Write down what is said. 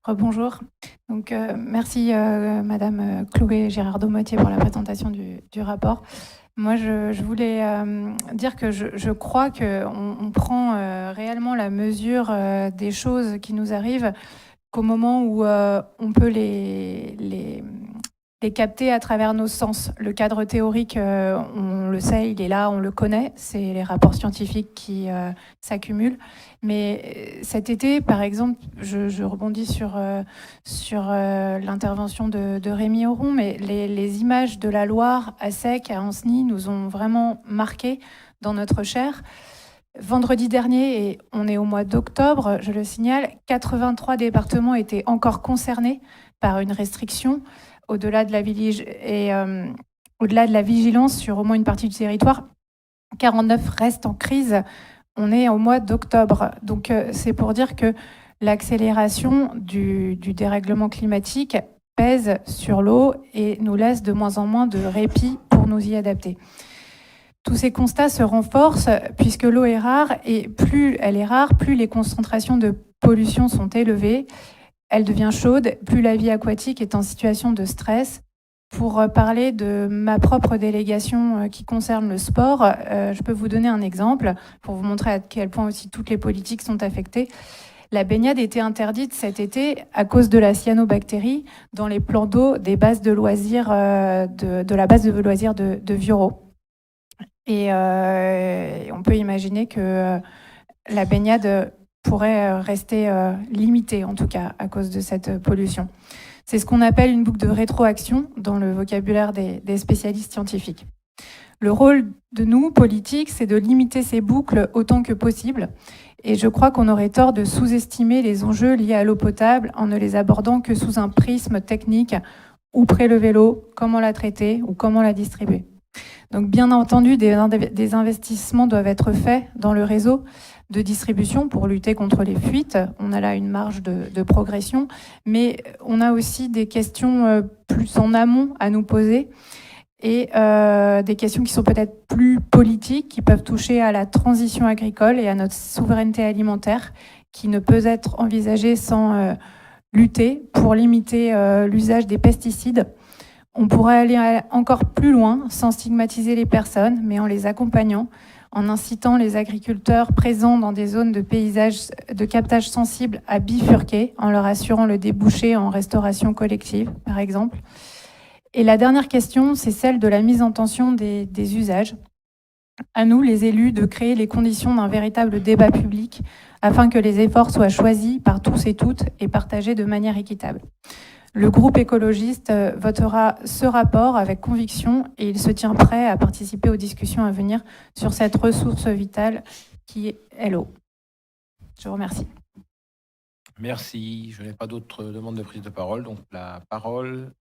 Rebonjour. Donc, merci Madame Chloé Girardot-Motier pour la présentation du rapport. Moi, je voulais dire que je crois qu'on prend réellement la mesure des choses qui nous arrivent qu'au moment où on peut les capter à travers nos sens. Le cadre théorique, on le sait, il est là, on le connaît, c'est les rapports scientifiques qui s'accumulent. Mais cet été, par exemple, je rebondis sur l'intervention de Rémi Auron, mais les images de la Loire à Sec, à Ancenis, nous ont vraiment marqués dans notre chair. Vendredi dernier, et on est au mois d'octobre, je le signale, 83 départements étaient encore concernés par une restriction au-delà de la vigilance sur au moins une partie du territoire. 49 restent en crise. On est au mois d'octobre. Donc c'est pour dire que l'accélération du dérèglement climatique pèse sur l'eau et nous laisse de moins en moins de répit pour nous y adapter. Tous ces constats se renforcent puisque l'eau est rare et plus elle est rare, plus les concentrations de pollution sont élevées, elle devient chaude, plus la vie aquatique est en situation de stress. Pour parler de ma propre délégation qui concerne le sport, je peux vous donner un exemple pour vous montrer à quel point aussi toutes les politiques sont affectées. La baignade était interdite cet été à cause de la cyanobactérie dans les plans d'eau des bases de loisirs de la base de loisirs de Vioro. Et on peut imaginer que la baignade pourrait rester limitée, en tout cas, à cause de cette pollution. C'est ce qu'on appelle une boucle de rétroaction dans le vocabulaire des spécialistes scientifiques. Le rôle de nous, politiques, c'est de limiter ces boucles autant que possible. Et je crois qu'on aurait tort de sous-estimer les enjeux liés à l'eau potable en ne les abordant que sous un prisme technique, où prélever l'eau, comment la traiter ou comment la distribuer. Donc bien entendu, des investissements doivent être faits dans le réseau de distribution pour lutter contre les fuites. On a là une marge de progression, mais on a aussi des questions plus en amont à nous poser et des questions qui sont peut-être plus politiques, qui peuvent toucher à la transition agricole et à notre souveraineté alimentaire, qui ne peut être envisagée sans lutter pour limiter l'usage des pesticides. On pourrait aller encore plus loin sans stigmatiser les personnes, mais en les accompagnant, en incitant les agriculteurs présents dans des zones de captage sensibles à bifurquer, en leur assurant le débouché en restauration collective, par exemple. Et la dernière question, c'est celle de la mise en tension des usages. À nous, les élus, de créer les conditions d'un véritable débat public afin que les efforts soient choisis par tous et toutes et partagés de manière équitable. Le groupe écologiste votera ce rapport avec conviction et il se tient prêt à participer aux discussions à venir sur cette ressource vitale qui est l'eau. Je vous remercie. Merci. Je n'ai pas d'autres demandes de prise de parole, donc la parole